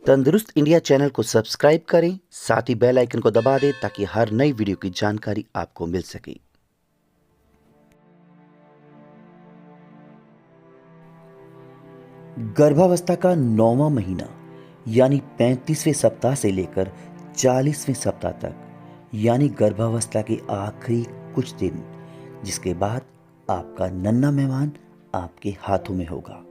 तंदुरुस्त India channel को subscribe करें, साथ ही बेल आइकन को दबा दें ताकि हर नई वीडियो की जानकारी आपको मिल सके। गर्भावस्था का 9वां महीना यानी 35वें सप्ताह से लेकर 40वें सप्ताह तक, यानी गर्भावस्था के आखिरी कुछ दिन, जिसके बाद आपका नन्हा मेहमान आपके हाथों में होगा।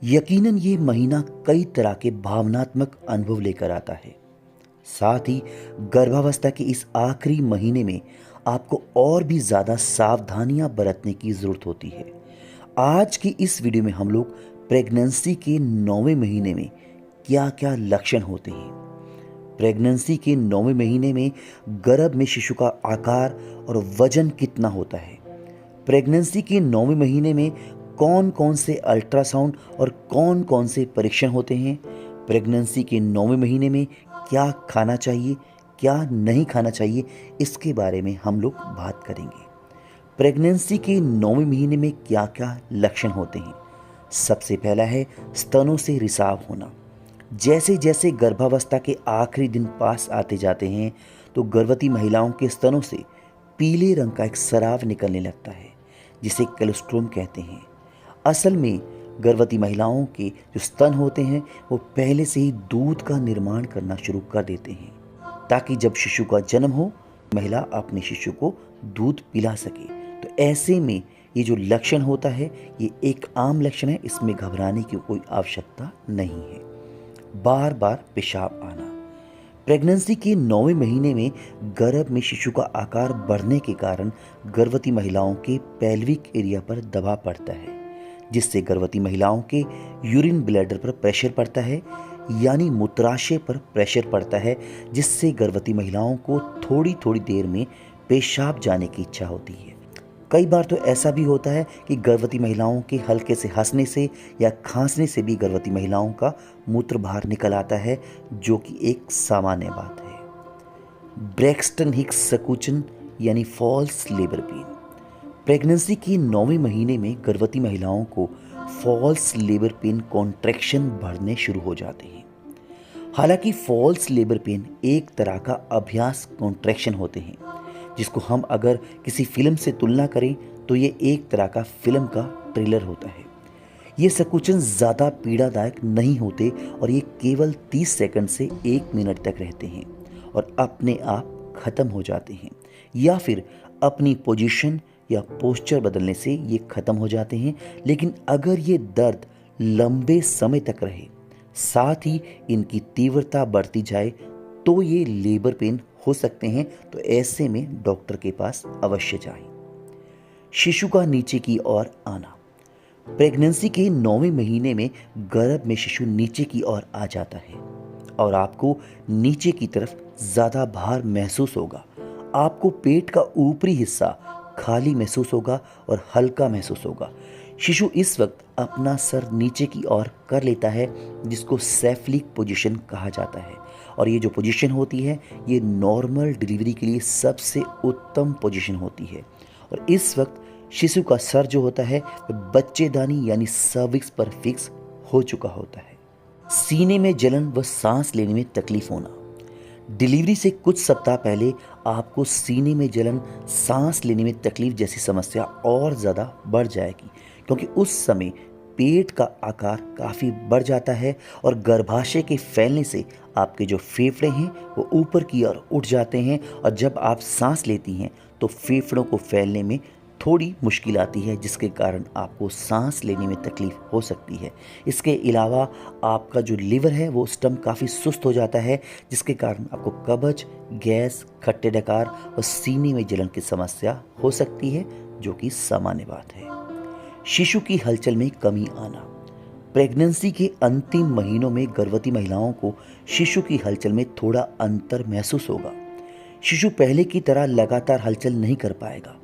यकीनन ये महीना कई तरह के भावनात्मक अनुभव लेकर आता है। साथ ही गर्भावस्था के इस आखिरी महीने में आपको और भी ज़्यादा सावधानियां बरतने की ज़रूरत होती है। आज की इस वीडियो में हम लोग प्रेगनेंसी के 9वें महीने में क्या क्या लक्षण होते हैं, प्रेगनेंसी के 9वें महीने में गर्भ में शिशु का आकार और वजन कितना होता है, प्रेगनेंसी के 9वें महीने में कौन कौन से अल्ट्रासाउंड और कौन कौन से परीक्षण होते हैं, प्रेगनेंसी के 9वें महीने में क्या खाना चाहिए, क्या नहीं खाना चाहिए, इसके बारे में हम लोग बात करेंगे। प्रेगनेंसी के 9वें महीने में क्या क्या लक्षण होते हैं। सबसे पहला है स्तनों से रिसाव होना। जैसे जैसे गर्भावस्था के आखिरी दिन पास आते जाते हैं तो गर्भवती महिलाओं के स्तनों से पीले रंग का एक स्राव निकलने लगता है, जिसे कोलोस्ट्रम कहते हैं। असल में गर्भवती महिलाओं के जो स्तन होते हैं वो पहले से ही दूध का निर्माण करना शुरू कर देते हैं, ताकि जब शिशु का जन्म हो महिला अपने शिशु को दूध पिला सके। तो ऐसे में ये जो लक्षण होता है ये एक आम लक्षण है, इसमें घबराने की कोई आवश्यकता नहीं है। बार बार पेशाब आना। प्रेगनेंसी के 9वें महीने में गर्भ में शिशु का आकार बढ़ने के कारण गर्भवती महिलाओं के पेल्विक एरिया पर दबाव पड़ता है, जिससे गर्भवती महिलाओं के यूरिन ब्लैडर पर प्रेशर पड़ता है, यानी मूत्राशय पर प्रेशर पड़ता है, जिससे गर्भवती महिलाओं को थोड़ी थोड़ी देर में पेशाब जाने की इच्छा होती है। कई बार तो ऐसा भी होता है कि गर्भवती महिलाओं के हल्के से हंसने से या खांसने से भी गर्भवती महिलाओं का मूत्र बाहर निकल आता है, जो कि एक सामान्य बात है। ब्रैक्सटन हिक्स संकुचन यानी फॉल्स लेबर पेन। प्रेगनेंसी के 9वें महीने में गर्भवती महिलाओं को फॉल्स लेबर पेन कॉन्ट्रैक्शन बढ़ने शुरू हो जाते हैं। हालांकि फॉल्स लेबर पेन एक तरह का अभ्यास कॉन्ट्रैक्शन होते हैं, जिसको हम अगर किसी फिल्म से तुलना करें तो ये एक तरह का फिल्म का ट्रेलर होता है। ये संकुचन ज़्यादा पीड़ादायक नहीं होते और ये केवल 30 सेकंड से 1 मिनट तक रहते हैं और अपने आप ख़त्म हो जाते हैं, या फिर अपनी पोजीशन या पोस्चर बदलने से ये ख़त्म हो जाते हैं। लेकिन अगर ये दर्द लंबे समय तक रहे, साथ ही इनकी तीव्रता बढ़ती जाए, तो ये लेबर पेन हो सकते हैं। तो ऐसे में डॉक्टर के पास अवश्य जाएं। शिशु का नीचे की ओर आना। प्रेगनेंसी के 9वें महीने में गर्भ में शिशु नीचे की ओर आ जाता है और आपको नीचे की तरफ ज़्यादा भार महसूस होगा। आपको पेट का ऊपरी हिस्सा खाली महसूस होगा और हल्का महसूस होगा। शिशु इस वक्त अपना सर नीचे की ओर कर लेता है, जिसको सेफलिक पोजीशन कहा जाता है। और ये जो पोजीशन होती है ये नॉर्मल डिलीवरी के लिए सबसे उत्तम पोजीशन होती है। और इस वक्त शिशु का सर जो होता है वह बच्चेदानी यानी सर्विक्स पर फिक्स हो चुका होता है। सीने में जलन व सांस लेने में तकलीफ होना। डिलीवरी से कुछ सप्ताह पहले आपको सीने में जलन, सांस लेने में तकलीफ जैसी समस्या और ज़्यादा बढ़ जाएगी, क्योंकि उस समय पेट का आकार काफ़ी बढ़ जाता है और गर्भाशय के फैलने से आपके जो फेफड़े हैं वो ऊपर की ओर उठ जाते हैं, और जब आप सांस लेती हैं तो फेफड़ों को फैलने में थोड़ी मुश्किल आती है, जिसके कारण आपको सांस लेने में तकलीफ हो सकती है। इसके अलावा आपका जो लिवर है वो स्टम काफ़ी सुस्त हो जाता है, जिसके कारण आपको कब्ज, गैस, खट्टे डकार और सीने में जलन की समस्या हो सकती है, जो कि सामान्य बात है। शिशु की हलचल में कमी आना। प्रेगनेंसी के अंतिम महीनों में गर्भवती महिलाओं को शिशु की हलचल में थोड़ा अंतर महसूस होगा। शिशु पहले की तरह लगातार हलचल नहीं कर पाएगा।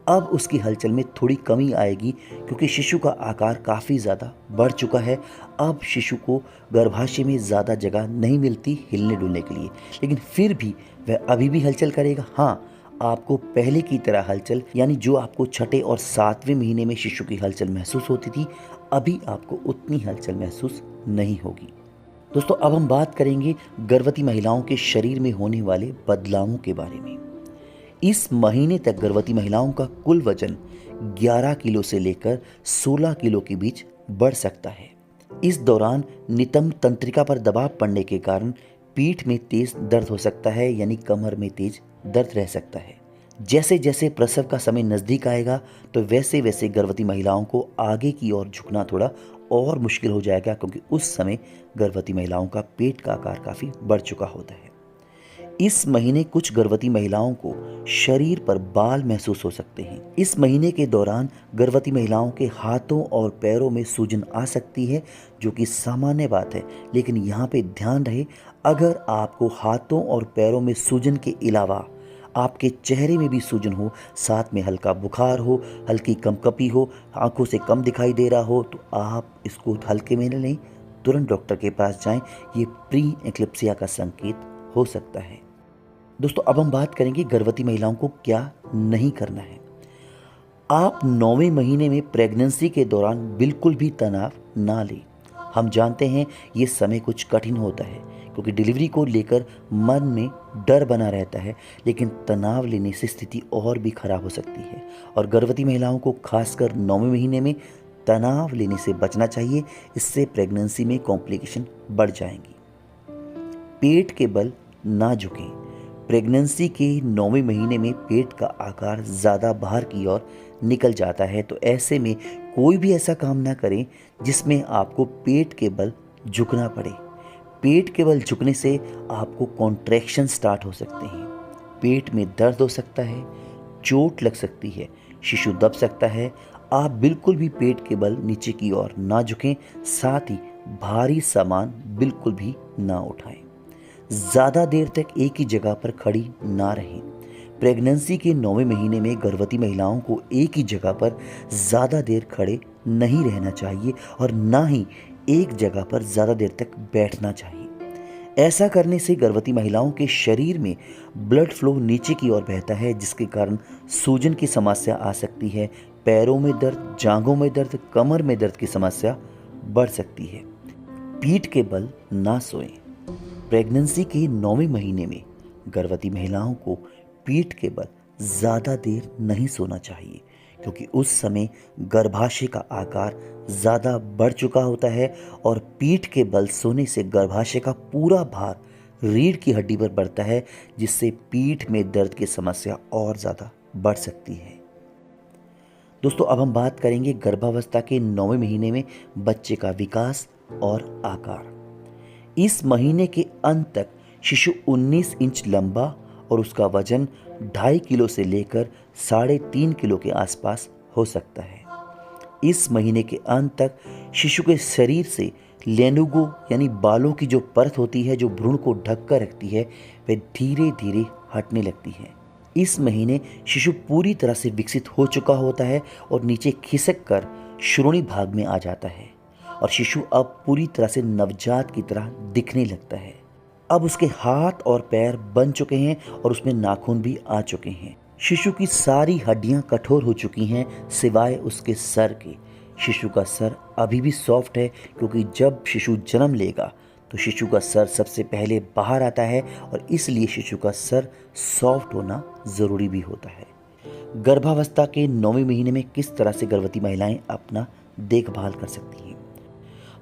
अब उसकी हलचल में थोड़ी कमी आएगी, क्योंकि शिशु का आकार काफ़ी ज़्यादा बढ़ चुका है। अब शिशु को गर्भाशय में ज़्यादा जगह नहीं मिलती हिलने डुलने के लिए, लेकिन फिर भी वह अभी भी हलचल करेगा। हाँ, आपको पहले की तरह हलचल, यानी जो आपको छठे और 7वें महीने में शिशु की हलचल महसूस होती थी, अभी आपको उतनी हलचल महसूस नहीं होगी। दोस्तों अब हम बात करेंगे गर्भवती महिलाओं के शरीर में होने वाले बदलावों के बारे में। इस महीने तक गर्भवती महिलाओं का कुल वजन 11 किलो से लेकर 16 किलो के बीच बढ़ सकता है। इस दौरान नितंब तंत्रिका पर दबाव पड़ने के कारण पीठ में तेज दर्द हो सकता है, यानी कमर में तेज दर्द रह सकता है। जैसे जैसे प्रसव का समय नज़दीक आएगा तो वैसे वैसे गर्भवती महिलाओं को आगे की ओर झुकना थोड़ा और मुश्किल हो जाएगा, क्योंकि उस समय गर्भवती महिलाओं का पेट का आकार काफ़ी बढ़ चुका होता है। इस महीने कुछ गर्भवती महिलाओं को शरीर पर बाल महसूस हो सकते हैं। इस महीने के दौरान गर्भवती महिलाओं के हाथों और पैरों में सूजन आ सकती है, जो कि सामान्य बात है। लेकिन यहाँ पे ध्यान रहे, अगर आपको हाथों और पैरों में सूजन के अलावा आपके चेहरे में भी सूजन हो, साथ में हल्का बुखार हो, हल्की कंपकपी हो, आंखों से कम दिखाई दे रहा हो, तो आप इसको हल्के में न लें, तुरंत डॉक्टर के पास जाएं। ये प्री एक्लिप्सिया का संकेत हो सकता है। दोस्तों अब हम बात करेंगे गर्भवती महिलाओं को क्या नहीं करना है। आप 9वें महीने में प्रेगनेंसी के दौरान बिल्कुल भी तनाव ना लें। हम जानते हैं ये समय कुछ कठिन होता है, क्योंकि डिलीवरी को लेकर मन में डर बना रहता है, लेकिन तनाव लेने से स्थिति और भी खराब हो सकती है। और गर्भवती महिलाओं को खासकर 9वें महीने में तनाव लेने से बचना चाहिए, इससे प्रेगनेंसी में कॉम्प्लिकेशन बढ़ जाएंगी। पेट के बल ना झुकें। प्रेगनेंसी के 9वें महीने में पेट का आकार ज़्यादा बाहर की ओर निकल जाता है, तो ऐसे में कोई भी ऐसा काम ना करें जिसमें आपको पेट के बल झुकना पड़े। पेट के बल झुकने से आपको कॉन्ट्रैक्शन स्टार्ट हो सकते हैं, पेट में दर्द हो सकता है, चोट लग सकती है, शिशु दब सकता है। आप बिल्कुल भी पेट के बल नीचे की ओर ना झुकें, साथ ही भारी सामान बिल्कुल भी ना उठाएं। ज़्यादा देर तक एक ही जगह पर खड़ी ना रहें। प्रेगनेंसी के 9वें महीने में गर्भवती महिलाओं को एक ही जगह पर ज़्यादा देर खड़े नहीं रहना चाहिए, और ना ही एक जगह पर ज़्यादा देर तक बैठना चाहिए। ऐसा करने से गर्भवती महिलाओं के शरीर में ब्लड फ्लो नीचे की ओर बहता है, जिसके कारण सूजन की समस्या आ सकती है। पैरों में दर्द, जांघों में दर्द, कमर में दर्द की समस्या बढ़ सकती है। पीठ के बल ना सोएं। प्रेगनेंसी के 9वें महीने में गर्भवती महिलाओं को पीठ के बल ज़्यादा देर नहीं सोना चाहिए, क्योंकि उस समय गर्भाशय का आकार ज़्यादा बढ़ चुका होता है, और पीठ के बल सोने से गर्भाशय का पूरा भार रीढ़ की हड्डी पर बढ़ता है, जिससे पीठ में दर्द की समस्या और ज़्यादा बढ़ सकती है। दोस्तों अब हम बात करेंगे गर्भावस्था के 9वें महीने में बच्चे का विकास और आकार। इस महीने के अंत तक शिशु 19 इंच लंबा और उसका वजन 2.5 किलो से लेकर 3.5 किलो के आसपास हो सकता है। इस महीने के अंत तक शिशु के शरीर से लेनुगो यानी बालों की जो परत होती है, जो भ्रूण को ढक कर रखती है, वह धीरे धीरे हटने लगती है। इस महीने शिशु पूरी तरह से विकसित हो चुका होता है और नीचे खिसक कर श्रोणि भाग में आ जाता है, और शिशु अब पूरी तरह से नवजात की तरह दिखने लगता है। अब उसके हाथ और पैर बन चुके हैं और उसमें नाखून भी आ चुके हैं। शिशु की सारी हड्डियां कठोर हो चुकी हैं, सिवाय उसके सर के। शिशु का सर अभी भी सॉफ्ट है, क्योंकि जब शिशु जन्म लेगा तो शिशु का सर सबसे पहले बाहर आता है, और इसलिए शिशु का सर सॉफ्ट होना ज़रूरी भी होता है। गर्भावस्था के 9वें महीने में किस तरह से गर्भवती महिलाएं अपना देखभाल कर सकती हैं।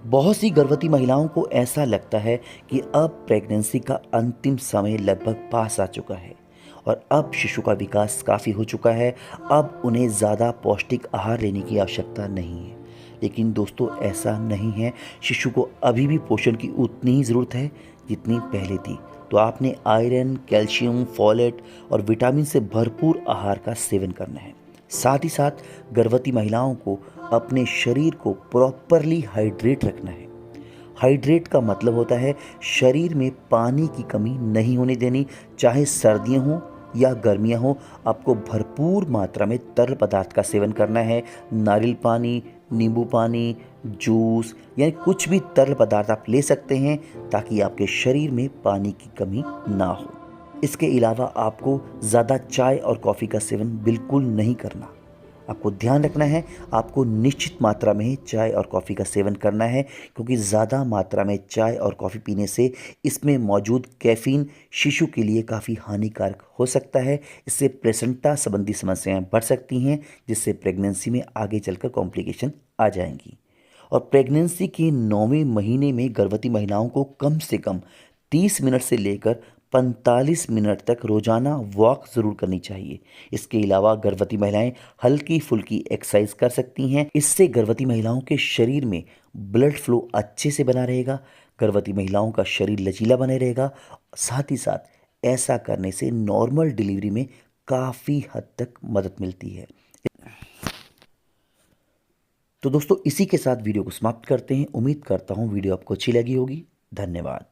बहुत सी गर्भवती महिलाओं को ऐसा लगता है कि अब प्रेगनेंसी का अंतिम समय लगभग पास आ चुका है और अब शिशु का विकास काफ़ी हो चुका है, अब उन्हें ज़्यादा पौष्टिक आहार लेने की आवश्यकता नहीं है। लेकिन दोस्तों ऐसा नहीं है, शिशु को अभी भी पोषण की उतनी ही ज़रूरत है जितनी पहले थी। तो आपने आयरन, कैल्शियम, फोलेट और विटामिन से भरपूर आहार का सेवन करना है। साथ ही साथ गर्भवती महिलाओं को अपने शरीर को प्रॉपरली हाइड्रेट रखना है। हाइड्रेट का मतलब होता है शरीर में पानी की कमी नहीं होने देनी, चाहे सर्दियाँ हों या गर्मियाँ हों। आपको भरपूर मात्रा में तरल पदार्थ का सेवन करना है। नारियल पानी, नींबू पानी, जूस, यानी कुछ भी तरल पदार्थ आप ले सकते हैं, ताकि आपके शरीर में पानी की कमी ना हो। इसके अलावा आपको ज़्यादा चाय और कॉफ़ी का सेवन बिल्कुल नहीं करना। आपको ध्यान रखना है, आपको निश्चित मात्रा में चाय और कॉफ़ी का सेवन करना है, क्योंकि ज़्यादा मात्रा में चाय और कॉफ़ी पीने से इसमें मौजूद कैफ़ीन शिशु के लिए काफ़ी हानिकारक हो सकता है। इससे प्लेसेंटा संबंधी समस्याएं बढ़ सकती हैं, जिससे प्रेगनेंसी में आगे चलकर कॉम्प्लिकेशन आ जाएंगी। और प्रेगनेंसी के 9वें महीने में गर्भवती महिलाओं को कम से कम 30 मिनट से लेकर 45 मिनट तक रोजाना वॉक ज़रूर करनी चाहिए। इसके अलावा गर्भवती महिलाएं हल्की फुल्की एक्सरसाइज कर सकती हैं। इससे गर्भवती महिलाओं के शरीर में ब्लड फ्लो अच्छे से बना रहेगा, गर्भवती महिलाओं का शरीर लचीला बने रहेगा। साथ ही साथ ऐसा करने से नॉर्मल डिलीवरी में काफ़ी हद तक मदद मिलती है। तो दोस्तों, इसी के साथ वीडियो को समाप्त करते हैं। उम्मीद करता हूँ वीडियो आपको अच्छी लगी होगी। धन्यवाद।